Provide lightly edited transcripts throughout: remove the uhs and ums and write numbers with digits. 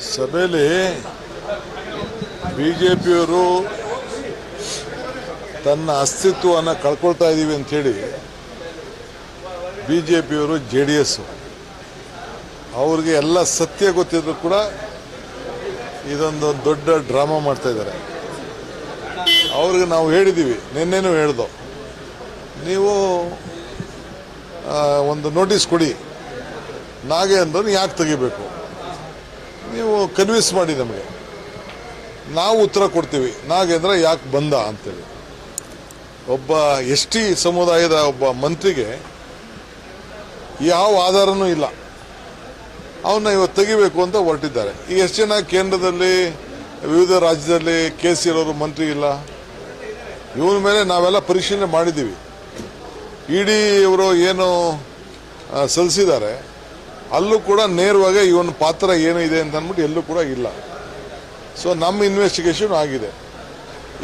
ಸಭೆಯಲ್ಲಿ ಬಿಜೆಪಿಯವರು ತನ್ನ ಅಸ್ತಿತ್ವವನ್ನು ಕಳ್ಕೊಳ್ತಾ ಇದ್ದೀವಿ ಅಂಥೇಳಿ ಬಿಜೆಪಿಯವರು JDS ಅವ್ರಿಗೆ ಎಲ್ಲ ಸತ್ಯ ಗೊತ್ತಿದ್ರು ಕೂಡ ಇದೊಂದು ದೊಡ್ಡ ಡ್ರಾಮಾ ಮಾಡ್ತಾ ಇದ್ದಾರೆ. ಅವ್ರಿಗೆ ನಾವು ಹೇಳಿದ್ದೀವಿ, ನಿನ್ನೆನೂ ಹೇಳ್ದೋ, ನೀವು ಒಂದು ನೋಟಿಸ್ ಕೊಡಿ, ನಾಗೇಂದ್ರನ್ನು ಯಾಕೆ ತೆಗಿಬೇಕು, ನೀವು ಕನ್ವಿನ್ಸ್ ಮಾಡಿ ನಮಗೆ, ನಾವು ಉತ್ತರ ಕೊಡ್ತೀವಿ ನಾಗೇಂದ್ರ ಯಾಕೆ ಬಂದ ಅಂತೇಳಿ. ಒಬ್ಬ ST ಸಮುದಾಯದ ಒಬ್ಬ ಮಂತ್ರಿಗೆ ಯಾವ ಆಧಾರನೂ ಇಲ್ಲ, ಅವನ್ನ ಇವತ್ತು ತೆಗಿಬೇಕು ಅಂತ ಹೊರಟಿದ್ದಾರೆ. ಈಗ ಎಷ್ಟು ಜನ ಕೇಂದ್ರದಲ್ಲಿ ವಿವಿಧ ರಾಜ್ಯದಲ್ಲಿ ಕೇಸ್ ಇರೋರು ಮಂತ್ರಿ ಇಲ್ಲ, ಇವನ ಮೇಲೆ ನಾವೆಲ್ಲ ಪರಿಶೀಲನೆ ಮಾಡಿದ್ದೀವಿ. ED ಇವರು ಏನು ಸಲ್ಲಿಸಿದ್ದಾರೆ ಅಲ್ಲೂ ಕೂಡ ನೇರವಾಗಿ ಇವನ ಪಾತ್ರ ಏನು ಇದೆ ಅಂತ ಅಂದ್ಬಿಟ್ಟು ಎಲ್ಲೂ ಕೂಡ ಇಲ್ಲ. ಸೊ ನಮ್ಮ ಇನ್ವೆಸ್ಟಿಗೇಷನ್ ಆಗಿದೆ.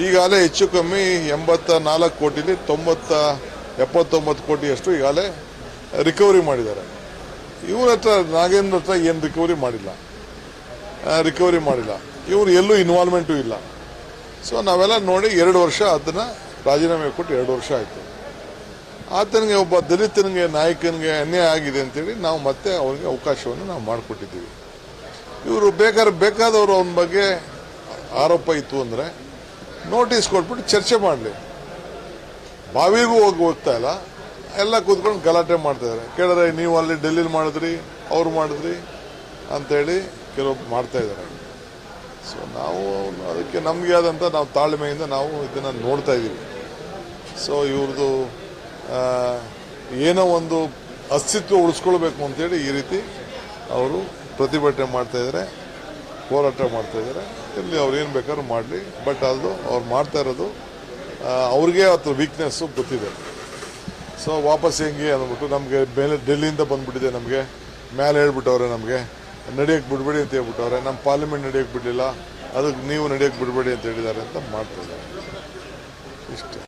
ಈಗಾಗಲೇ ಹೆಚ್ಚು ಕಮ್ಮಿ 84 ಕೋಟಿಲಿ 79 ಕೋಟಿಯಷ್ಟು ಈಗಾಗಲೇ ರಿಕವರಿ ಮಾಡಿದ್ದಾರೆ. ಇವ್ರ ಹತ್ರ ನಾಗೇಂದ್ರ ಹತ್ರ ಏನು ರಿಕವರಿ ಮಾಡಿಲ್ಲ, ಇವರು ಎಲ್ಲೂ ಇನ್ವಾಲ್ವ್ಮೆಂಟು ಇಲ್ಲ. ಸೊ ನಾವೆಲ್ಲ ನೋಡಿ 2 ವರ್ಷ ಅದನ್ನು ರಾಜೀನಾಮೆ ಕೊಟ್ಟು 2 ವರ್ಷ ಆಯಿತು. ಆತನಿಗೆ ಒಬ್ಬ ದಲಿತನಿಗೆ ನಾಯಕನಿಗೆ ಅನ್ಯಾಯ ಆಗಿದೆ ಅಂತೇಳಿ ನಾವು ಮತ್ತೆ ಅವ್ರಿಗೆ ಅವಕಾಶವನ್ನು ನಾವು ಮಾಡಿಕೊಟ್ಟಿದ್ದೀವಿ. ಇವರು ಬೇಕಾದವರು ಅವನ ಬಗ್ಗೆ ಆರೋಪ ಇತ್ತು ಅಂದರೆ ನೋಟಿಸ್ ಕೊಟ್ಬಿಟ್ಟು ಚರ್ಚೆ ಮಾಡಲಿ. ಬಾವಿಗೂ ಹೋಗ್ತಾ ಇಲ್ಲ, ಎಲ್ಲ ಕೂತ್ಕೊಂಡು ಗಲಾಟೆ ಮಾಡ್ತಾಯಿದ್ದಾರೆ. ಕೇಳಿದ್ರೆ ನೀವು ಅಲ್ಲಿ ಡೆಲ್ಲಿಲಿ ಮಾಡಿದ್ರಿ, ಅವ್ರು ಮಾಡಿದ್ರಿ ಅಂಥೇಳಿ ಕೆಲವೊಬ್ಬರು ಮಾಡ್ತಾಯಿದ್ದಾರೆ. ಸೊ ನಾವು ಅದಕ್ಕೆ ನಮಗೆ ಆದಂಥ ನಾವು ತಾಳ್ಮೆಯಿಂದ ನಾವು ಇದನ್ನು ನೋಡ್ತಾ ಇದ್ದೀವಿ. ಸೊ ಇವ್ರದ್ದು ಏನೋ ಒಂದು ಅಸ್ತಿತ್ವ ಉಳಿಸ್ಕೊಳ್ಬೇಕು ಅಂತೇಳಿ ಈ ರೀತಿ ಅವರು ಪ್ರತಿಭಟನೆ ಮಾಡ್ತಾಯಿದ್ದಾರೆ, ಹೋರಾಟ ಮಾಡ್ತಾಯಿದ್ದಾರೆ. ಇಲ್ಲಿ ಅವ್ರು ಏನು ಬೇಕಾದ್ರೂ ಮಾಡಲಿ, ಬಟ್ ಅದು ಅವ್ರು ಮಾಡ್ತಾ ಇರೋದು ಅವ್ರಿಗೆ ಅದ್ರ ವೀಕ್ನೆಸ್ಸು ಗೊತ್ತಿದೆ. ಸೊ ವಾಪಸ್ ಹೆಂಗೆ ಅಂದ್ಬಿಟ್ಟು ನಮಗೆ ಮೇಲೆ ಡೆಲ್ಲಿಯಿಂದ ಬಂದುಬಿಟ್ಟಿದೆ, ನಮಗೆ ಮೇಲೆ ಹೇಳ್ಬಿಟ್ಟವ್ರೆ, ನಮಗೆ ನಡೆಯೋಕ್ಕೆ ಬಿಡಬೇಡಿ ಅಂತ ಹೇಳ್ಬಿಟ್ಟವ್ರೆ, ನಮ್ಮ ಪಾರ್ಲಿಮೆಂಟ್ ನಡೆಯೋಕ್ಕೆ ಬಿಡಲಿಲ್ಲ, ಅದಕ್ಕೆ ನೀವು ನಡೆಯೋಕ್ಕೆ ಬಿಡಬೇಡಿ ಅಂತ ಹೇಳಿದ್ದಾರೆ ಅಂತ ಮಾಡ್ತಾಯಿದ್ದಾರೆ. ಇಷ್ಟೇ.